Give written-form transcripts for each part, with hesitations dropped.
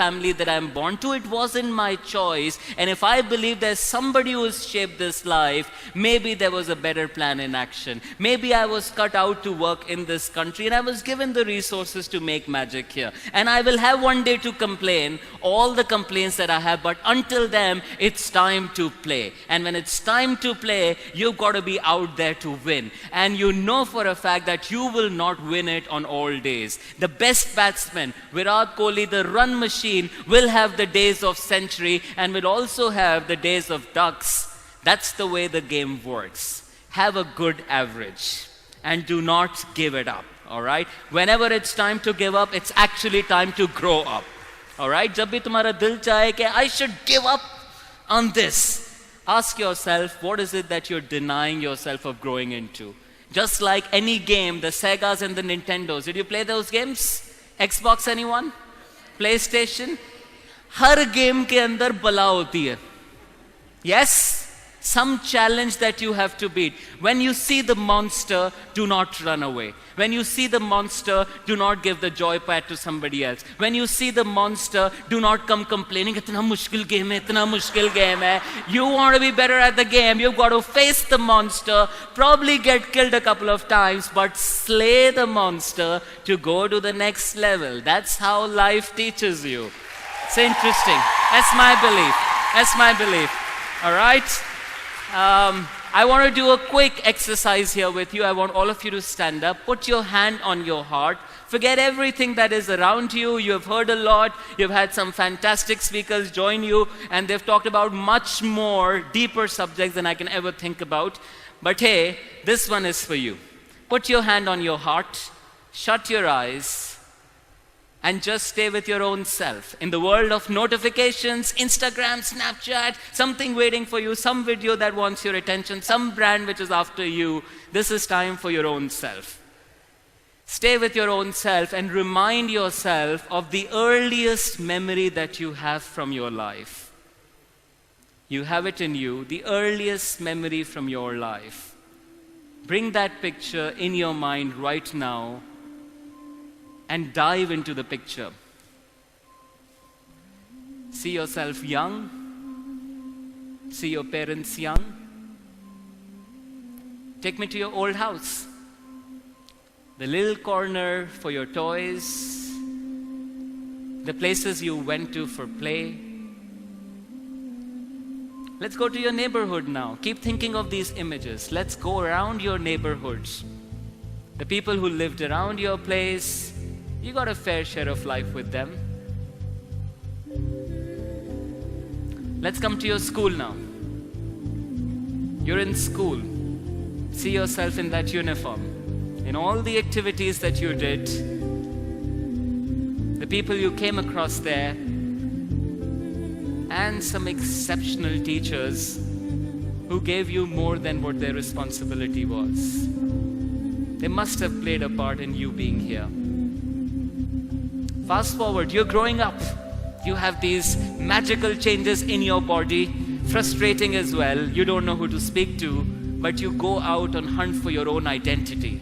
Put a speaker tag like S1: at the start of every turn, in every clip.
S1: family that I'm born to. It wasn't my choice. And if I believe there's somebody who has shaped this life, maybe there was a better plan in action. Maybe I was cut out to work in this country and I was given the resources to make magic here. And I will have one day to complain, all the complaints that I have, but until then, it's time to play. And when it's time to play, you've got to be out there to win. And you know for a fact that you will not win it on all days. The best batsman, Virat Kohli, the run machine, will have the days of century and will also have the days of ducks. That's the way the game works. Have a good average and do not give it up, all right? Whenever it's time to give up, it's actually time to grow up, all right? जब भी तुम्हारा दिल चाहे कि I should give up on this, ask yourself, what is it that you're denying yourself of growing into? Just like any game, the Segas and the Nintendos. Did you play those games? Xbox, anyone? PlayStation? Her game के अंदर बला होती है. Yes? Some challenge that you have to beat. When you see the monster, do not run away. When you see the monster, do not give the joypad to somebody else. When you see the monster, do not come complaining, itna mushkil game hai, itna mushkil game hai. You want to be better at the game, you've got to face the monster, probably get killed a couple of times, but slay the monster to go to the next level. That's how life teaches you. It's interesting. That's my belief. That's my belief. All right? I want to do a quick exercise here with you. I want all of you to stand up. Put your hand on your heart. Forget everything that is around you. You have heard a lot. You've had some fantastic speakers join you, and they've talked about much more deeper subjects than I can ever think about. But hey, this one is for you. Put your hand on your heart. Shut your eyes. And just stay with your own self. In the world of notifications, Instagram, Snapchat, something waiting for you, some video that wants your attention, some brand which is after you, this is time for your own self. Stay with your own self and remind yourself of the earliest memory that you have from your life. You have it in you, the earliest memory from your life. Bring that picture in your mind right now and dive into the picture. See yourself young. See your parents young. Take me to your old house. The little corner for your toys. The places you went to for play. Let's go to your neighborhood now. Keep thinking of these images. Let's go around your neighborhoods. The people who lived around your place, you got a fair share of life with them. Let's come to your school now. You're in school. See yourself in that uniform. In all the activities that you did, the people you came across there, and some exceptional teachers who gave you more than what their responsibility was. They must have played a part in you being here. Fast forward, you're growing up. You have these magical changes in your body, frustrating as well. You don't know who to speak to, but you go out on hunt for your own identity.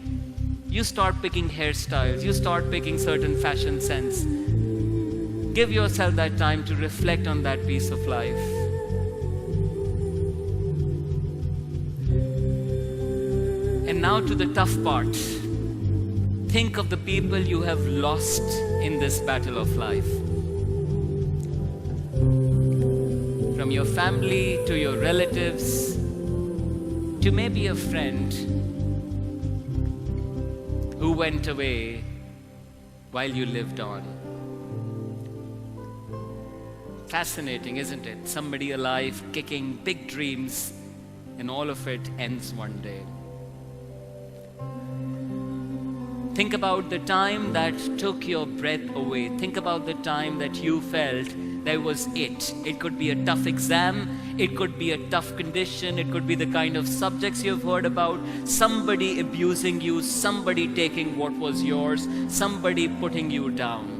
S1: You start picking hairstyles, you start picking certain fashion sense. Give yourself that time to reflect on that piece of life. And now to the tough part. Think of the people you have lost in this battle of life. From your family to your relatives to maybe a friend who went away while you lived on. Fascinating, isn't it? Somebody alive, kicking big dreams, and all of it ends one day. Think about the time that took your breath away. Think about the time that you felt that was it. It could be a tough exam. It could be a tough condition. It could be the kind of subjects you've heard about. Somebody abusing you. Somebody taking what was yours. Somebody putting you down.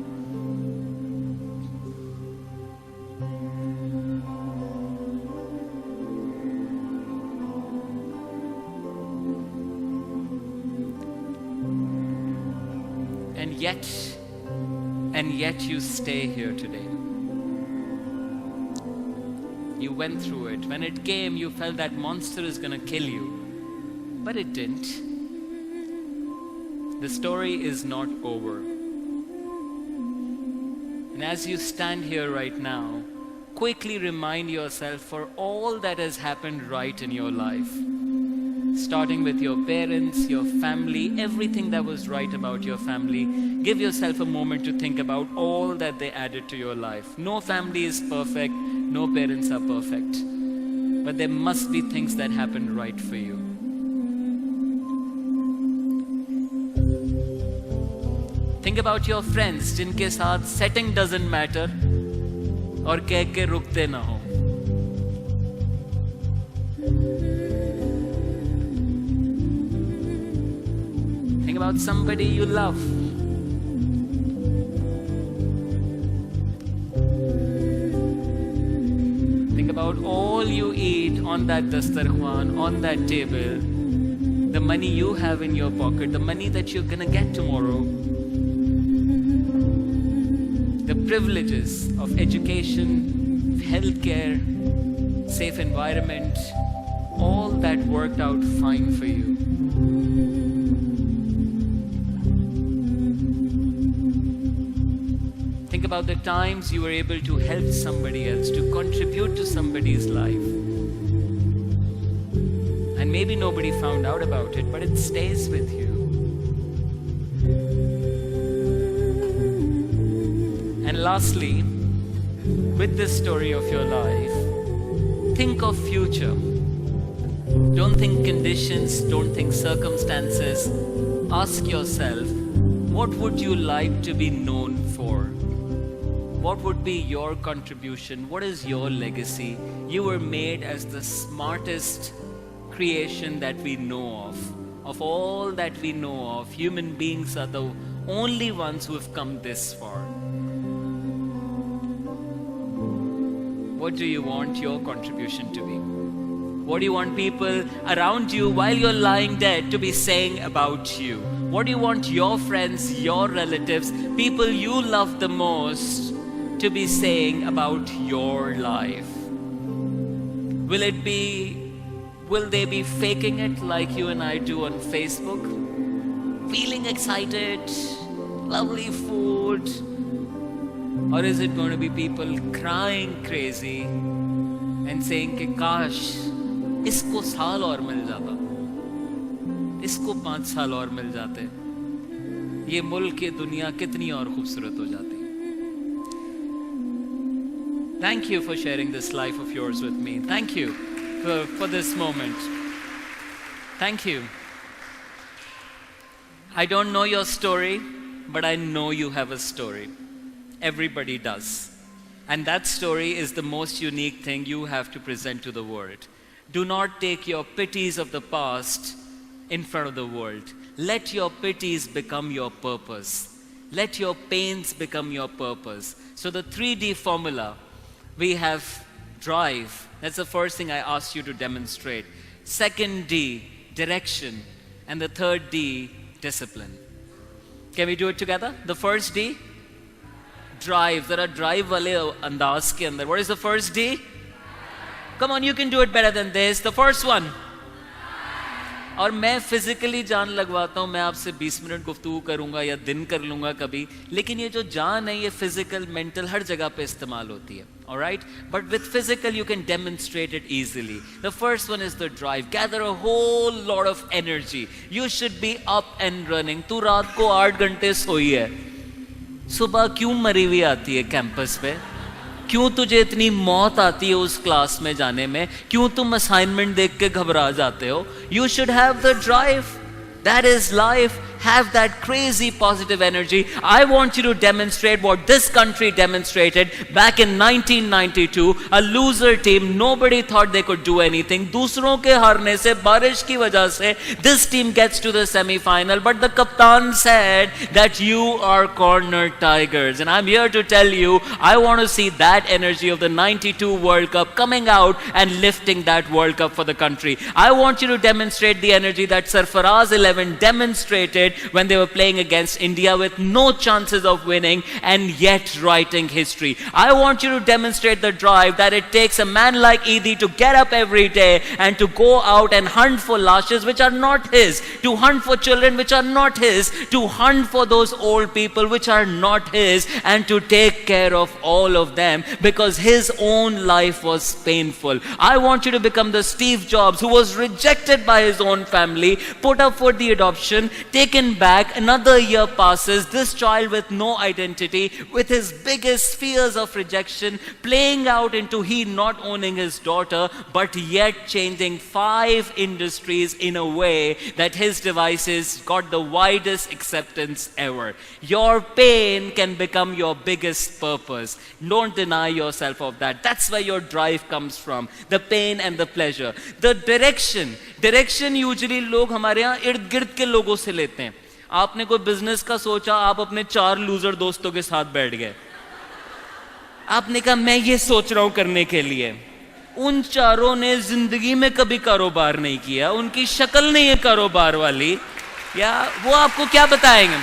S1: And yet you stay here today. You went through it. When it came, you felt that monster is going to kill you. But it didn't. The story is not over. And as you stand here right now, quickly remind yourself for all that has happened right in your life. Starting with your parents, your family, everything that was right about your family. Give yourself a moment to think about all that they added to your life. No family is perfect, no parents are perfect. But there must be things that happened right for you. Think about your friends जिनके साथ setting doesn't matter और कह के रुकते ना हो. Think about somebody you love. Think about all you eat on that dastarkhan, on that table, the money you have in your pocket, the money that you're gonna get tomorrow, the privileges of education, healthcare, safe environment, all that worked out fine for you. Think about the times you were able to help somebody else, to contribute to somebody's life. And maybe nobody found out about it, but it stays with you. And lastly, with this story of your life, think of future. Don't think conditions, don't think circumstances. Ask yourself, what would you like to be known for? What would be your contribution? What is your legacy? You were made as the smartest creation that we know of. Of all that we know of, human beings are the only ones who have come this far. What do you want your contribution to be? What do you want people around you while you're lying dead to be saying about you? What do you want your friends, your relatives, people you love the most to be saying about your life? Will they be faking it like you and I do on Facebook? Feeling excited, lovely food? Or is it going to be people crying crazy and saying कि काश इसको साल और मिल जाता, इसको 5 साल और मिल जाते, ये मुल्क, ये दुनिया कितनी और खूबसूरत हो जाती. Thank you for sharing this life of yours with me. Thank you for this moment. Thank you. I don't know your story, but I know you have a story. Everybody does. And that story is the most unique thing you have to present to the world. Do not take your pities of the past in front of the world. Let your pities become your purpose. Let your pains become your purpose. So the 3D formula, we have drive. That's the first thing I asked you to demonstrate. Second D, direction. And the third D, discipline. Can we do it together? The first D, drive. There are drive wale andaaz ke andar. What is the first D? Come on, you can do it better than this. The first one. और मैं physically जान लगवाता हूँ, मैं आपसे 20 minute गुफ्तगू करूँगा या दिन कर लूँगा कभी, लेकिन ये जो जान है ये फिजिकल, मेंटल हर जगह पे इस्तेमाल होती है. Alright? But with physical you can demonstrate it easily. The first one is the drive. Gather a whole lot of energy. You should be up and running. तू रात को 8 घंटे सोई है, सुबह क्यों मरी हुई आती है कैंपस पे? क्यों तुझे इतनी मौत आती है उस क्लास में जाने में? क्यों तुम असाइनमेंट देख के घबरा जाते हो? You should have the drive. That is life. Have that crazy positive energy. I want you to demonstrate what this country demonstrated back in 1992. A loser team, nobody thought they could do anything. दूसरों के हारने से, बारिश की वजह से, this team gets to the semi-final. But the captain said that you are corner tigers. And I'm here to tell you, I want to see that energy of the 92 World Cup coming out and lifting that World Cup for the country. I want you to demonstrate the energy that Sarfaraz 11 demonstrated did when they were playing against India with no chances of winning and yet writing history. I want you to demonstrate the drive that it takes a man like Edhi to get up every day and to go out and hunt for lashes which are not his, to hunt for children which are not his, to hunt for those old people which are not his, and to take care of all of them because his own life was painful. I want you to become the Steve Jobs who was rejected by his own family, put up for the adoption, taken back, another year passes, this child with no identity, with his biggest fears of rejection, playing out into he not owning his daughter, but yet changing 5 industries in a way that his devices got the widest acceptance ever. Your pain can become your biggest purpose. Don't deny yourself of that. That's where your drive comes from. The pain and the pleasure. The direction usually लोग हमारे यहाँ इर्द गिर्द के लोगों से लेते हैं. आपने कोई बिजनेस का सोचा, आप अपने 4 लूजर दोस्तों के साथ बैठ गए. आपने कहा मैं ये सोच रहा हूं करने के लिए. उन चारों ने जिंदगी में कभी कारोबार नहीं किया, उनकी शक्ल नहीं है कारोबार वाली, या वो आपको क्या बताएंगे.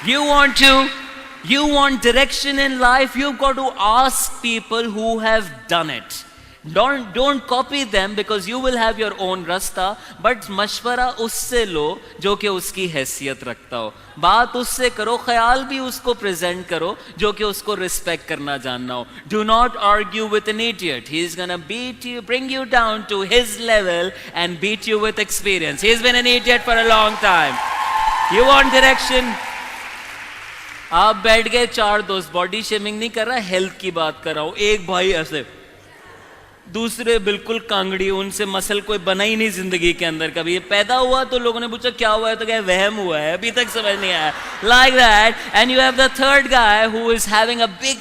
S1: You want direction in life, you've got to ask people who have done it. Don't copy them because you will have your own rasta, but मशवरा उससे लो जो कि उसकी हैसियत रखता हो. बात उससे करो, ख्याल भी उसको प्रेजेंट करो जो कि उसको रिस्पेक्ट करना जानना हो. Do not argue with an idiot. He is gonna beat you, bring you down to his level and beat you with experience. He has been an idiot for a long time. You want direction? आप बैठ गए 4 दोस्त, body shaming नहीं कर रहा, health की बात कर रहा हूं. एक भाई ऐसे, दूसरे बिल्कुल कांगड़ी, उनसे मसल कोई बना ही नहीं जिंदगी के अंदर कभी. ये पैदा हुआ तो लोगों ने पूछा क्या हुआ है, तो क्या वहम हुआ है, अभी तक समझ नहीं आया. Like that, and you have the third guy who is having a big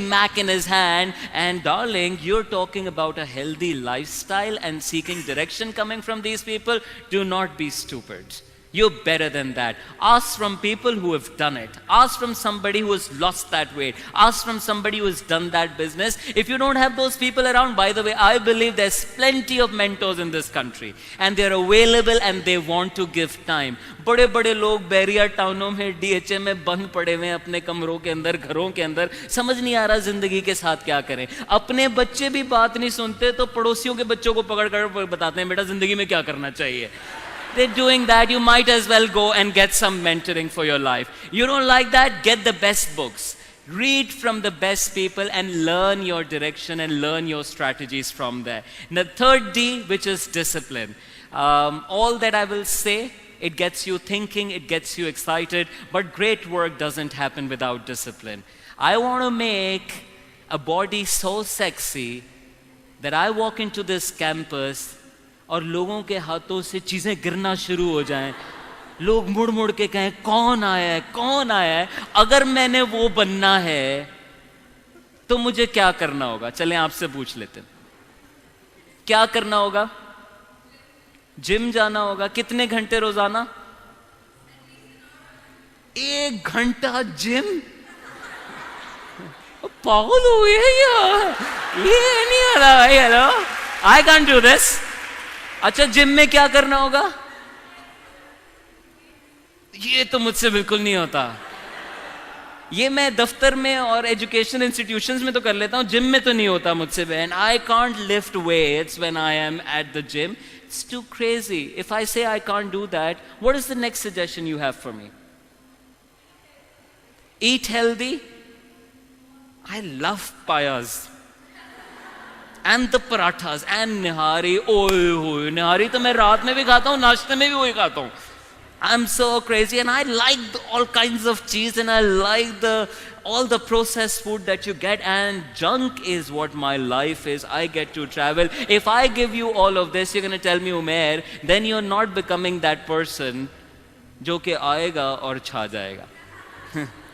S1: Mac in his hand, and darling, you're talking about a healthy lifestyle and seeking direction coming from these people. Do not be stupid. You're better than that. Ask from people who have done it. Ask from somebody who has lost that weight. Ask from somebody who has done that business. If you don't have those people around, by the way, I believe there's plenty of mentors in this country. And they're available and they want to give time. बड़े बड़े लोग barrier टाउनों में DHA में बंद पड़े हुए हैं अपने कमरों के अंदर, घरों के अंदर, समझ नहीं आ रहा जिंदगी के साथ क्या करें. अपने बच्चे भी बात नहीं सुनते तो पड़ोसियों के बच्चों को पकड़ कर बताते हैं बेटा जिंदगी में क्या करना चाहिए. They're doing that. You might as well go and get some mentoring for your life. You don't like that? Get the best books. Read from the best people and learn your direction and learn your strategies from there. And the third D, which is discipline. All that I will say, it gets you thinking, it gets you excited, but great work doesn't happen without discipline. I want to make a body so sexy that I walk into this campus और लोगों के हाथों से चीजें गिरना शुरू हो जाएं, लोग मुड़ मुड़ के कहें कौन आया है, कौन आया है. अगर मैंने वो बनना है तो मुझे क्या करना होगा? चलें आपसे पूछ लेते हैं. क्या करना होगा? जिम जाना होगा. कितने घंटे रोजाना? 1 घंटा जिम? पागल हो गए यार, ये नहीं आ रहा भाई. Hello, I can't do this. अच्छा, जिम में क्या करना होगा? ये तो मुझसे बिल्कुल नहीं होता. ये मैं दफ्तर में और एजुकेशन इंस्टीट्यूशंस में तो कर लेता हूं, जिम में तो नहीं होता मुझसे. And I can't lift weights when I am at the gym. It's too crazy. If I say I can't do that, what is the next suggestion you have for me? Eat healthy. I love payas. And the parathas and nihari. Oh, nihari तो मैं रात में भी खाता हूँ, नाश्ते में भी वही खाता हूँ. I'm so crazy, and I like all kinds of cheese, and I like all the processed food that you get, and junk is what my life is. I get to travel. If I give you all of this, you're going to tell me, Umair, then you're not becoming that person जो कि आएगा और छा जाएगा.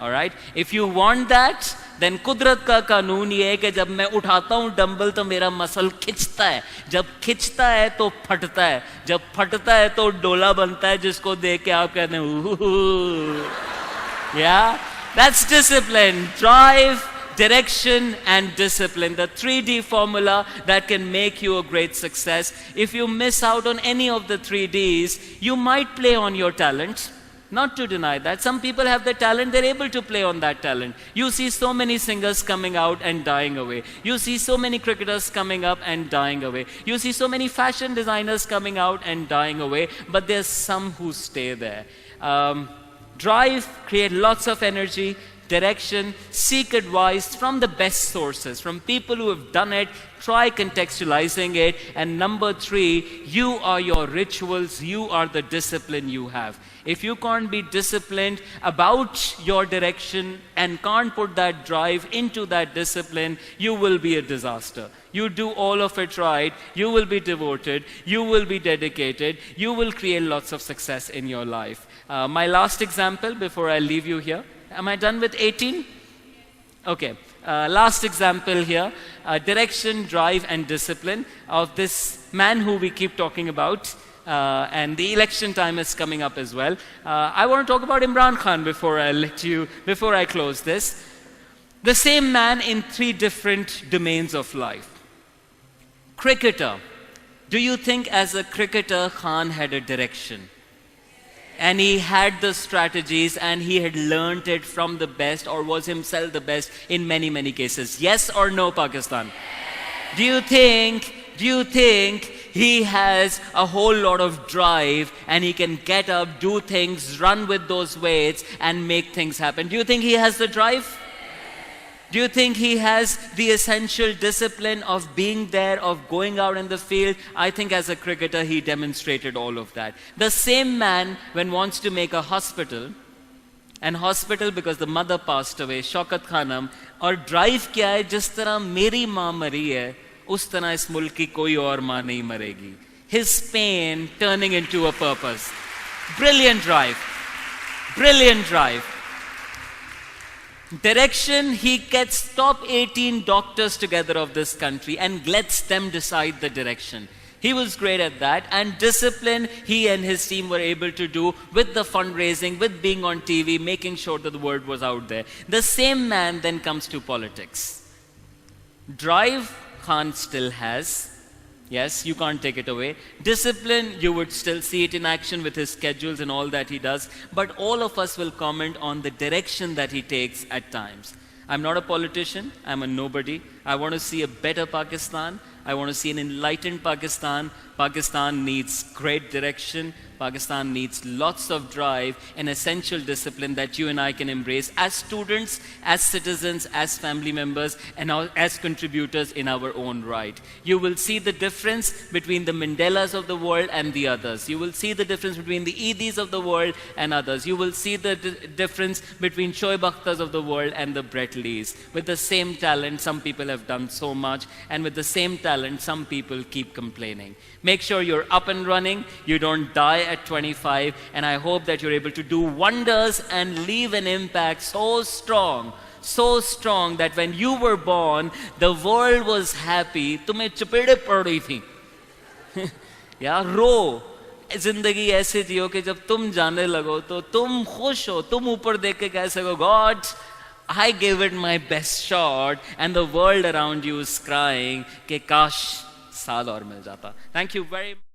S1: Alright? If you want that, then कुदरत का कानून ये है कि जब मैं उठाता हूँ डंबल तो मेरा मसल खिंचता है. जब खिंचता है तो फटता है. जब फटता है तो डोला बनता है जिसको देख के आप कहते हैं. Yeah? That's discipline. Drive, direction and discipline, the 3D formula that can make you a great success. If you miss out on any of the 3Ds, you might play on your talents. Not to deny that. Some people have the talent, they're able to play on that talent. You see so many singers coming out and dying away. You see so many cricketers coming up and dying away. You see so many fashion designers coming out and dying away. But there's some who stay there. Drive, create lots of energy, direction, seek advice from the best sources, from people who have done it. Try contextualizing it. And number 3, you are your rituals, you are the discipline you have. If you can't be disciplined about your direction and can't put that drive into that discipline, you will be a disaster. You do all of it right, you will be devoted, you will be dedicated, you will create lots of success in your life. My last example before I leave you here. Am I done with 18? Okay. Last example here, direction, drive and discipline of this man who we keep talking about. And the election time is coming up as well. I want to talk about Imran Khan before I close this. The same man in 3 different domains of life. Cricketer. Do you think as a cricketer Khan had a direction? And he had the strategies and he had learned it from the best or was himself the best in many, many cases? Yes or no, Pakistan? Do you think he has a whole lot of drive and he can get up, do things, run with those weights and make things happen? Do you think he has the drive? Do you think he has the essential discipline of being there, of going out in the field? I think as a cricketer, he demonstrated all of that. The same man, when wants to make a hospital, and hospital because the mother passed away, Shaukat Khanam, और drive क्या है, जिस तरह मेरी माँ मरी है, उस तरह इस मुल्क की कोई और माँ नहीं मरेगी. His pain turning into a purpose. Brilliant drive. Brilliant drive. Direction, he gets top 18 doctors together of this country and lets them decide the direction. He was great at that. And discipline, he and his team were able to do with the fundraising, with being on TV, making sure that the word was out there. The same man then comes to politics. Drive, Khan still has. Yes, you can't take it away. Discipline, you would still see it in action with his schedules and all that he does. But all of us will comment on the direction that he takes at times. I'm not a politician. I'm a nobody. I want to see a better Pakistan. I want to see an enlightened Pakistan. Pakistan needs great direction. Pakistan needs lots of drive and essential discipline that you and I can embrace as students, as citizens, as family members, and as contributors in our own right. You will see the difference between the Mandelas of the world and the others. You will see the difference between the Edis of the world and others. You will see the difference between Shoaib Akhtars of the world and the Brett Lees. With the same talent, some people have done so much, and with the same talent, some people keep complaining. Make sure you're up and running, you don't die at 25, and I hope that you're able to do wonders and leave an impact so strong that when you were born, the world was happy. तुम्हें चपेड़े पड़ रही थी. यार रो. जिंदगी ऐसे जियो कि जब तुम जाने लगो तो तुम खुश हो, तुम ऊपर देख के कह सको, God, I gave it my best shot, and the world around you is crying कि काश साल और मिल जाता. Thank you very much.